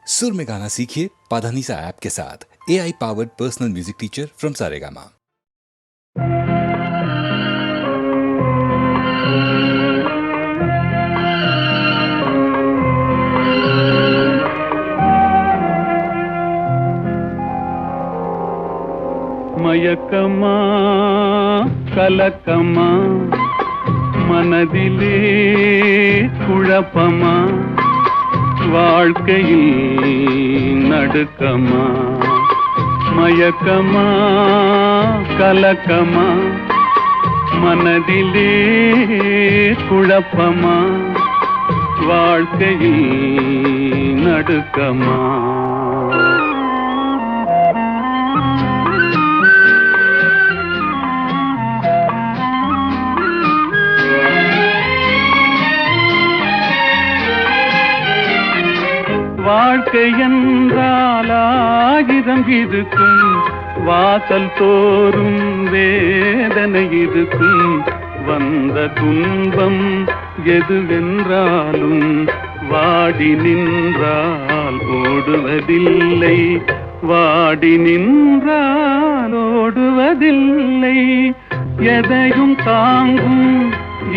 सुर में गाना सीखिए पाधानीसा ऐप के साथ। AI powered personal music teacher from Saregama. மயக்கமா கலக்கமா மனதிலே குழப்பமா வாழ்க்கையில் நடுக்கமா மயக்கமா கலக்கமா மனதிலே குழப்பமா வாழ்க்கையில் நடுக்கமா வாழ்க்கை என்றால் ஆயிரம் இருக்கும், வாசல் தோறும் வேதனை இருக்கும். வந்த துன்பம் எதுவென்றாலும் வாடி நின்றால் ஓடுவதில்லை, வாடி நின்றால் ஓடுவதில்லை. எதையும் தாங்கும்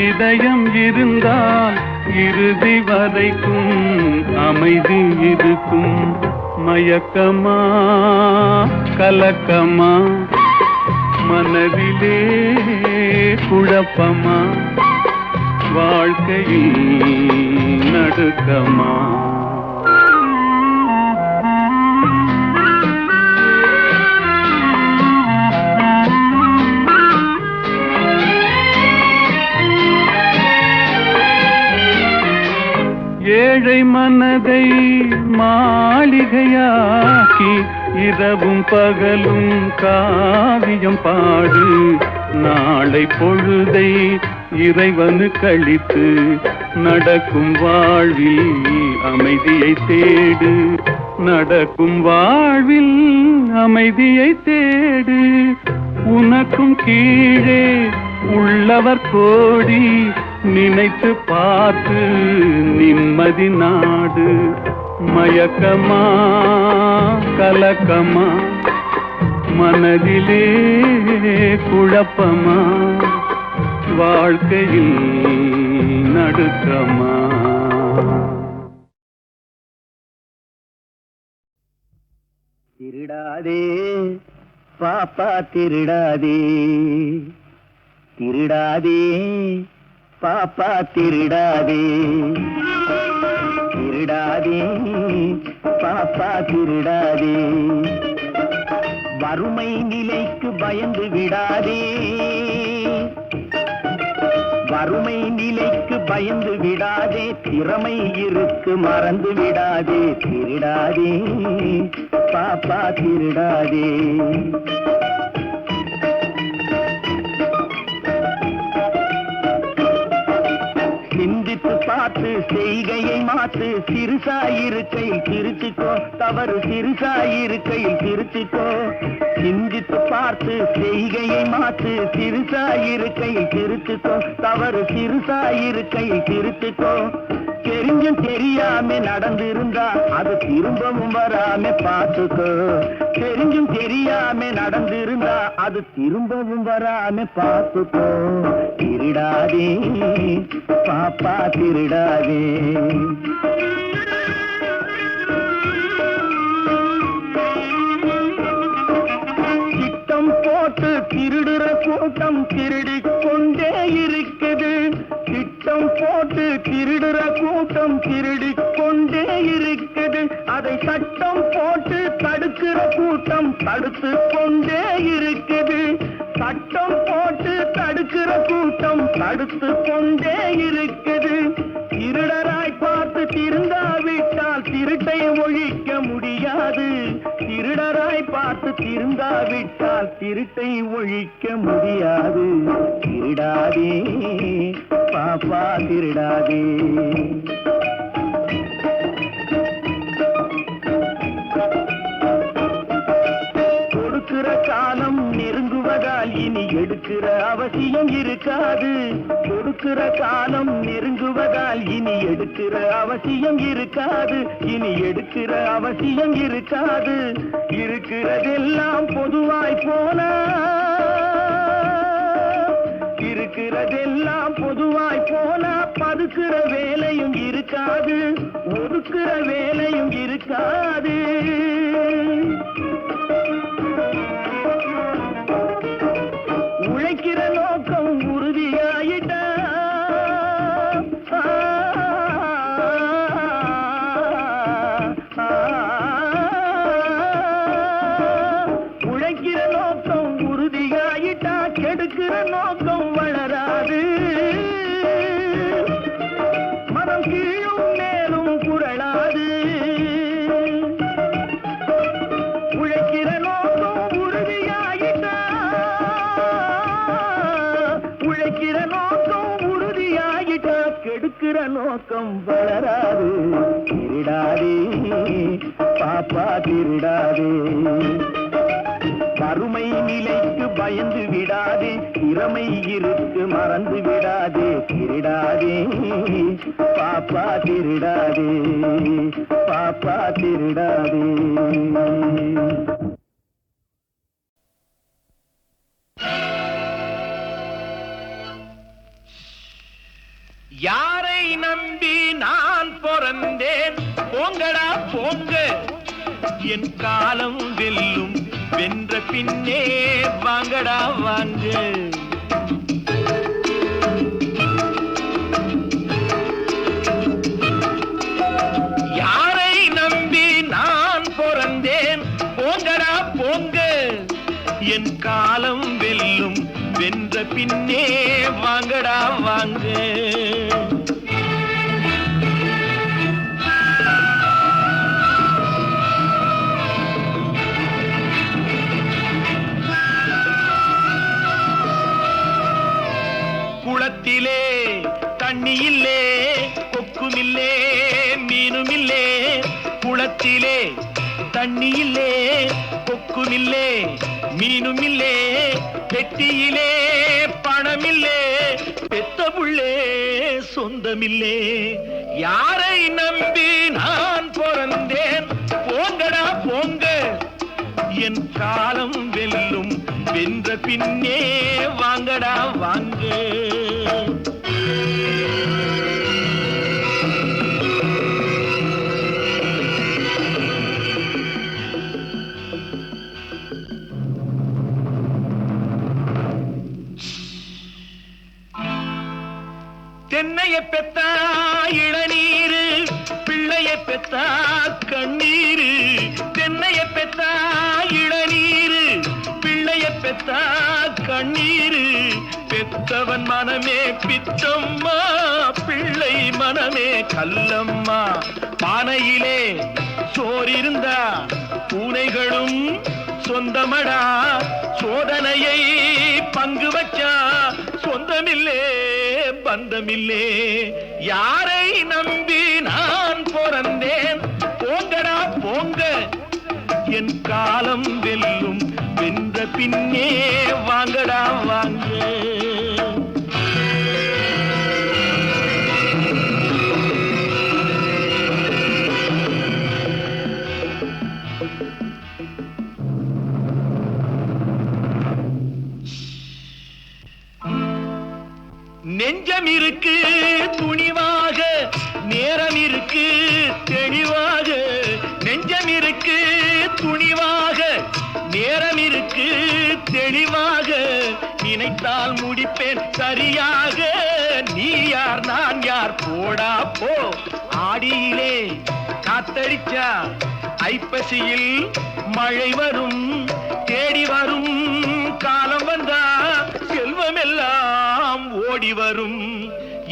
இதயம் இருந்தால் இறுதி வரைக்கும் அமைதி இருக்கும். மயக்கமா கலக்கமா மனதிலே குழப்பமா வாழ்க்கையில் நடுக்கமா. ஏழை மனதை மாளிகையாக்கி இரவும் பகலும் காவியம் பாடு. நாளை பொழுதை இறைவனு கழித்து நடக்கும் வாழ்வில் அமைதியை தேடு, நடக்கும் வாழ்வில் அமைதியை தேடு. உனக்கும் கீழே உள்ளவர் கோடி, நினைத்து பார்த்து நிம்மதி நாடு. மயக்கமா கலக்கமா மனதிலே குழப்பமா வாழ்க்கையில் நடுக்கமா. திருடாதே பாப்பா திருடாதே, திருடாதே பாப்பா திருடாதே, திருடாதே பாப்பா திருடாதே. வறுமை நிலைக்கு பயந்து விடாதே, வறுமை நிலைக்கு பயந்து விடாதே. திறமை இருக்கு மறந்து விடாதே, திருடாதே பாப்பா திருடாதே. சிந்தித்து பார்த்து செய்கையை மாற்று, சிறுசாயிருக்கையில் திருச்சிக்கோ, தவறு சிறுசாயிருக்கையில் திருச்சிக்கோ. சிந்தித்து பார்த்து செய்கையை மாற்று, சிறுசாயிருக்கையில் திருச்சிக்கோ, தவறு சிறுசாயிருக்கையில் திருச்சிக்கோ. தெரிஞ்சும் தெரியாம நடந்திருந்தா அது திரும்பவும் வராம பார்த்துக்கோ. தெரிஞ்சும் தெரியாம நடந்திருந்தா அது திரும்பவும் வராம பார்த்துக்கோ. திருடாதே பாப்பா திருடாதே. திட்டம் போட்டு திருடுற கூட்டம் திருடிக் கொண்டே இருக்குது, திட்டம் போட்டு திருடுற கூட்டம் திருடிக் கொண்டே இருக்குது. அதை சட்டம் போட்டு தடுக்கிற கூட்டம் தடுத்து கொண்டே இருக்குது, சட்டம் போட்டு தடுக்கிற கூட்டம் தடுத்து கொண்டே இருக்குது. திருடராய் பார்த்து திருந்தாவிட்டால் திருட்டை ஒழிக்க முடியாது, திருடராய் பார்த்து திருந்தாவிட்டால் திருட்டை ஒழிக்க முடியாது. திருடாதே பாப்பா திருடாதே. கொடுக்கிற காலம் நெருங்குவதால் இனி எடுக்கிற அவசியம் இருக்காது. கொடுக்கிற காலம் நெருங்குவதால் இனி எடுக்கிற அவசியம் இருக்காது. இனி எடுக்கிற அவசியம் இருக்காது. இருக்கிறதெல்லாம் பொதுவாய் போனா, இருக்கிறதெல்லாம் பொதுவாய் போனா பதுக்கிற வேலையும் இருக்காது, ஒதுக்குற வேலையும் இருக்காது. உழைக்கிற நோக்கம் உறுதியாயிட்டா உழைக்கிற நோக்கம் உறுதியாயிட்டா கெடுக்கிற நோக்கம் வளராது. மனம் கீழும் மேலும் குரலாது. உழைக்கிற நோக்கம் உறுதியாயிட்டா, உழைக்கிற நோக்கம் உறுதியாயிட்டா கெடுக்கிற நோக்கம் வளராது. திருடாதே பாப்பா திருடாதே, வறுமை நிலைக்கு பயந்து விடாதே, திறமை இருக்கு மறந்து விடாதே. திருடாதே பாப்பா திருடாதே, பாப்பா திருடாதே. யாரை நம்பி நான் பிறந்தேன்? போங்கடா போங்க, என் காலம் வெல்லும். வென்ற பின்னே வாங்கடா வாங்க. யாரை நம்பி நான் பிறந்தேன்? போங்கடா போங்க, என் காலம் வெல்லும். வென்ற பின்னே வாங்கடா வாங்க. குளத்திலே தண்ணி இல்லே, கொக்குமில்லே மீனுமில்லே. குளத்திலே தண்ணி இல்லே, கொக்குமில்லே மீனுமில்லே. பெட்டியிலே பணமில்லே, பெத்த புள்ளே சொந்தமில்லே. யாரை நம்பி நான் பிறந்தேன்? போங்கடா போங்க, என் காலம் வெல்லும். வென்ற பின்னே வாங்கடா வாங்க. தென்னைய பெத்தா இளநீரு, பிள்ளைய பெத்தா கண்ணீரு. தென்னைய பெத்தா இளநீரு, பிள்ளைய பெத்தா கண்ணீரு. பெத்தவன் மனமே பித்தம்மா, பிள்ளை மனமே கல்லம்மா. பானையிலே சோறிருந்தா பூனைகளும் சொந்தமடா. சோதனையை பங்கு வச்சா சொந்தமில்லே பந்தமில்லே. யாரை நம்பி நான் பிறந்தேன்? போங்கடா போங்க, என் காலம் வெல்லும். வென்ற பின்னே வாங்கடா வாங்க. நெஞ்சம் இருக்கு துணிவாக, நேரம் இருக்கு தெளிவாக. நெஞ்சம் இருக்கு துணிவாக, நேரம் இருக்கு தெளிவாக. நினைத்தால் முடிப்பேன் சரியாக. நீ யார் நான் யார் போடா போ. ஆடியிலே காத்தடிச்சா ஐப்பசியில் மழை வரும். தேடி வரும் காலம் வந்தா செல்வமெல்லாம் ஓடி வரும்.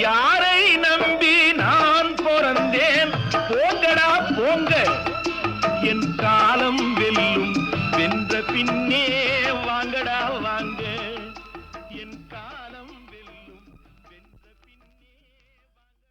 யாரை நம்பி நான் பிறந்தேன்? போங்கடா போங்க, என் காலம் வெல்லும். வென்ற பின்னே வாங்கடா வாங்க, என் காலம் வெல்லும். வென்ற பின்னே வாங்கடா.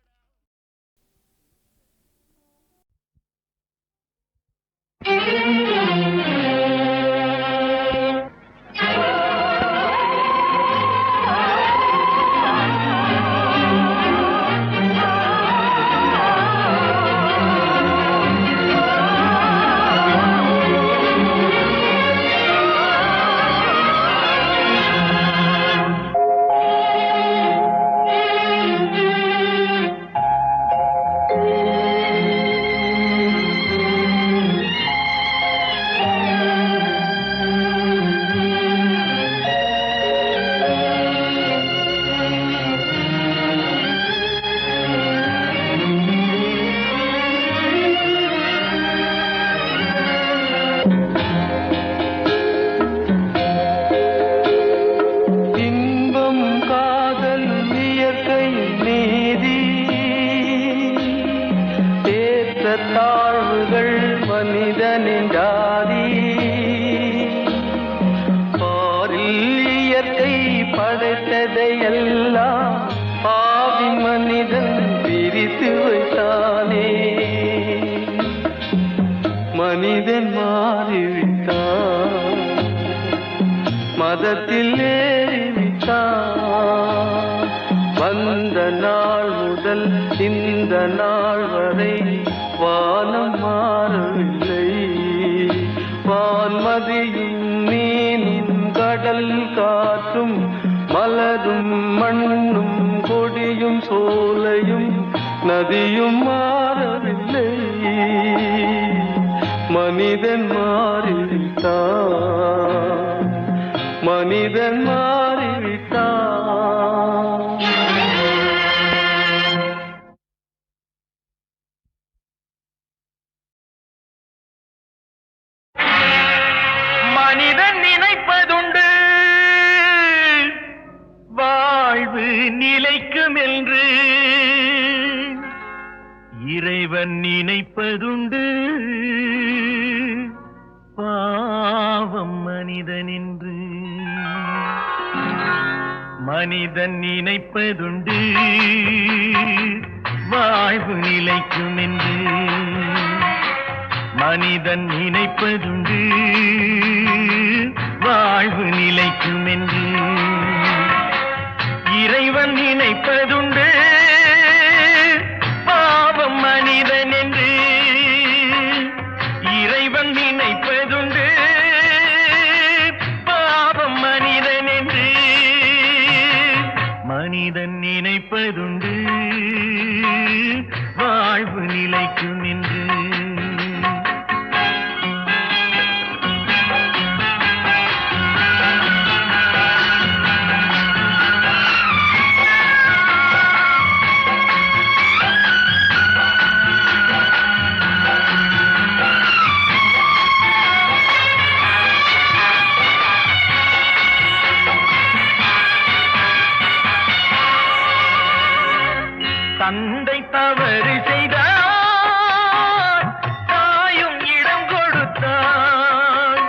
மனிதனின் ஜாதி பாரில் இயற்கை படைத்ததையெல்லாம் பாவி மனிதன் பிரித்து வைத்தானே மனிதன் மாறிவிட்டான் மதத்தில் ஏறிவிட்டான் வந்த நாள் முதல் இந்த நாள் வரை வானம் மாறவில்லை வான்மதியும் மீனும் கடல் காற்றும் மலரும் மண்ணும் கொடியும் சோலையும் நதியும் மாறவில்லை மனிதன் மாறிவிட்டான் மனிதன் மாறிவிட்டான் மனிதன் நினைப்பதுண்டு வாழ்வு நிலைக்கும் என்று இறைவன் நினைப்பதுண்டு பாவம் மனிதனென்று மனிதன் நினைப்பதுண்டு வாழ்வு நிலைக்கும் என்று மனிதன் நினைப்பதுண்டு வாழ்வு நிலைக்கும் என்று இறைவன் நினைப்பதுண்டு பாவம் மனிதன் என்று இறைவன் நினைப்பதுண்டு பாவம் மனிதன் என்று மனிதன் நினைப்பதுண்டு வாழ்வு நிலைக்கும் என்று தந்தை தவறு செய்தார் தாயும் இடம் கொடுத்தார்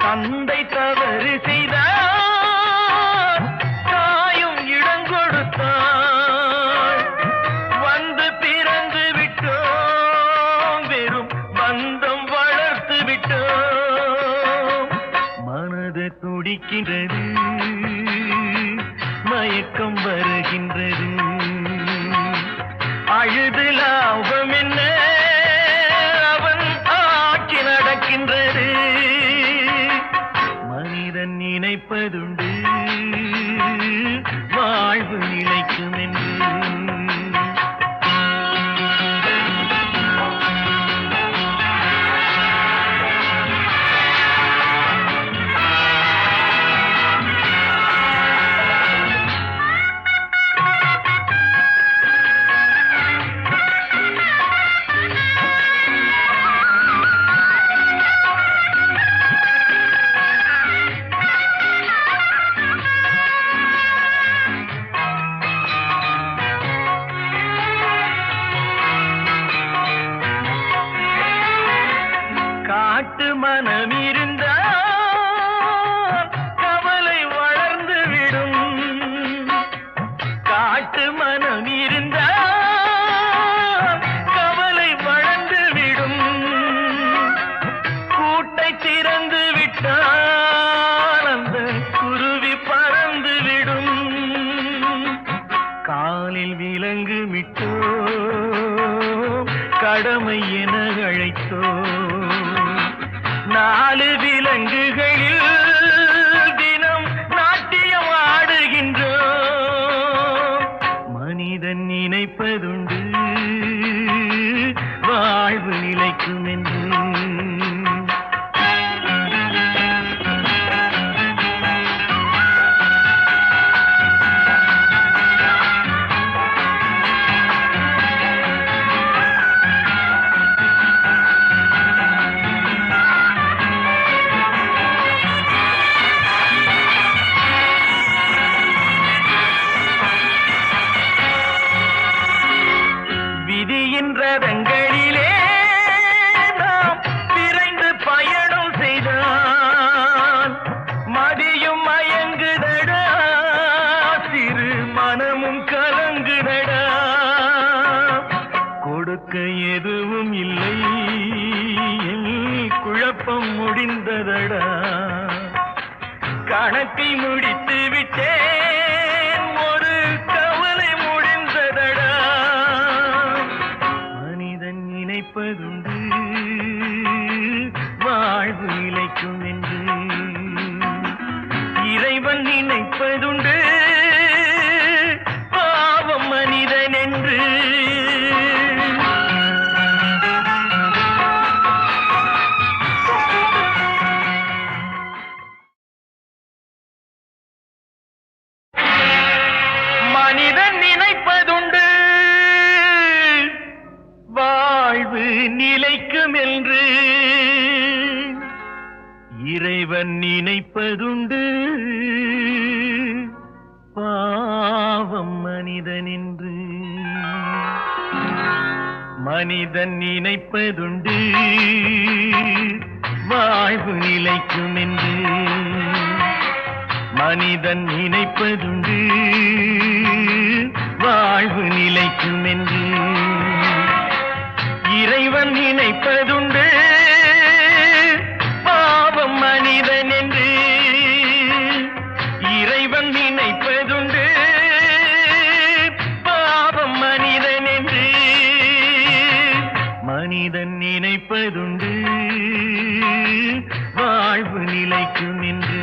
தந்தை தவறு செய்தார் தாயும் இடம் கொடுத்தார் வந்து பிறந்து விட்டோம் வெறும் பந்தம் வளர்த்து விட்டோம் மனது துடிக்கின்றது மயக்கம் வருகின்றது அழுது லாபம் என்ன அவன் ஆட்சி நடக்கின்றது மனிதன் நினைப்பதுண்டு வாழ்வு நிலைக்கும் என்று காட்டு மனம் இருந்தால் கவலை வளர்ந்து விடும் காட்டு மனம் இருந்தால் கவலை வளர்ந்து விடும் கூட்டை திறந்து விட்டால் அந்த குருவி பறந்து விடும் காலில் விலங்கு விட்டோ கடமை என அழைத்தோ நாலு விலங்குகளில் தினம் நாட்டியம் ஆடுகின்றோம் மனிதன் நினைப்பதுண்டு வாழ்வு நிலைக்கும் என்று விதியின் ரதங்களிலே நாம் குழப்பம் முடிந்ததடா, கணக்கை முடித்து விட்டேன், ஒரு கவலை முடிந்ததடா. மனிதன் நினைப்பதுண்டு வாழ்வு நிலைக்கும் என்று, இறைவன் நினைப்பதுண்டு பாவம் மனிதன் என்று. மனிதன் நினைப்பதுண்டு வாழ்வு நிலைக்கும் என்று, இறைவன் நினைப்பதுண்டு பாவம் மனிதன் என்று. மனிதன் நினைப்பதுண்டு வாழ்வு நிலைக்கும் என்று, மனிதன் நினைப்பதுண்டு வாழ்வு நிலைக்கும் என்று, இறைவன் நினைப்பதுண்டு பாவம் மனிதன் என்று. இறைவன் நினைப்பதுண்டு பாவம் மனிதன் என்று. மனிதன் நினைப்பதுண்டு வாழ்வு நிலைக்கும் என்று.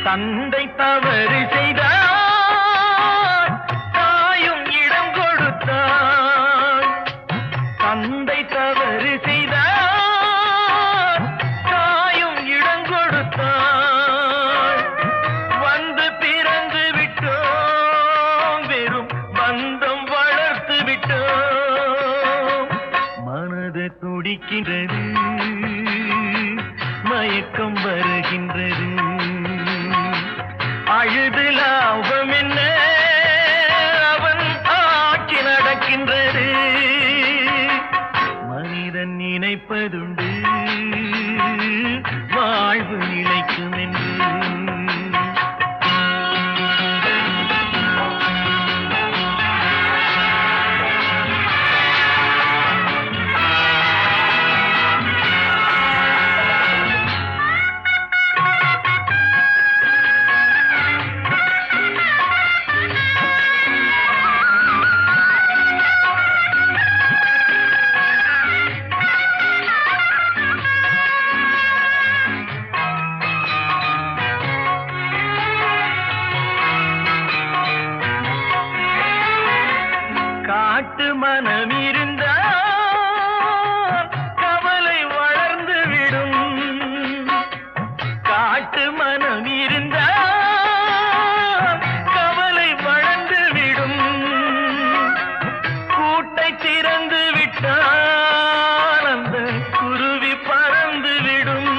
தந்தை தவறு செய்தார், தாயும் இடம் கொடுத்தார். தந்தை தவறு செய்தார், தாயும் இடம் கொடுத்தார். வந்து பிறந்து விட்டோம், வெறும் பந்தம் வளர்த்து விட்டோம். மனது துடிக்கின்றது, மயக்கம் வருகின்றது. அழுது லாபம் என்ன, அவன் ஆட்சி நடக்கின்றது. மனிதன் நினைப்பதுண்டு வாழ்வு நிலைக்கும் என்று. காட்டு மனம் இருந்தால் கவலை வளர்ந்து விடும். காட்டு மனம் இருந்தால் கவலை வளர்ந்து விடும். கூட்டை திறந்து விட்டால் அந்த குருவி பறந்து விடும்.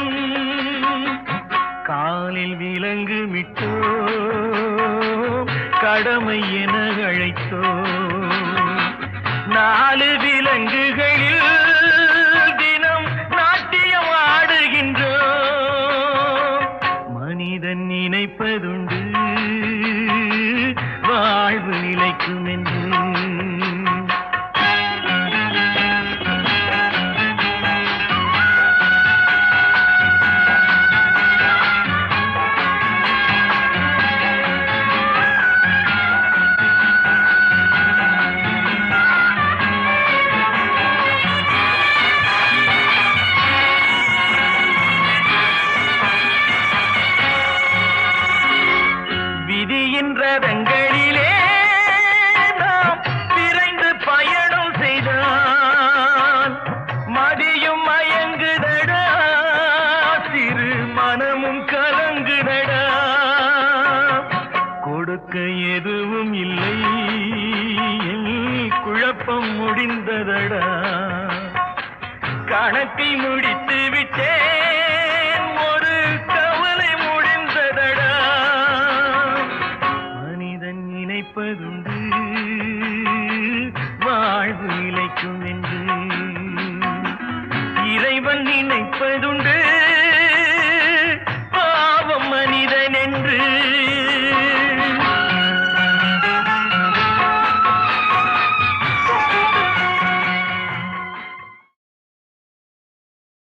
காலில் விலங்கு விட்டோ கடமை என அழைத்தோ, நாலு விலங்குகளில் தினம் நாட்டியம் ஆடுகின்றோம். மனிதன் நினைப்பதுண்டு வாழ்வு நிலைக்கும் என்று. ரதங்களிலே நாம் விரைந்து பயணம் செய்தால் மதியும் மயங்குதடா, சிறு மனமும் கலங்குதடா. கொடுக்க எது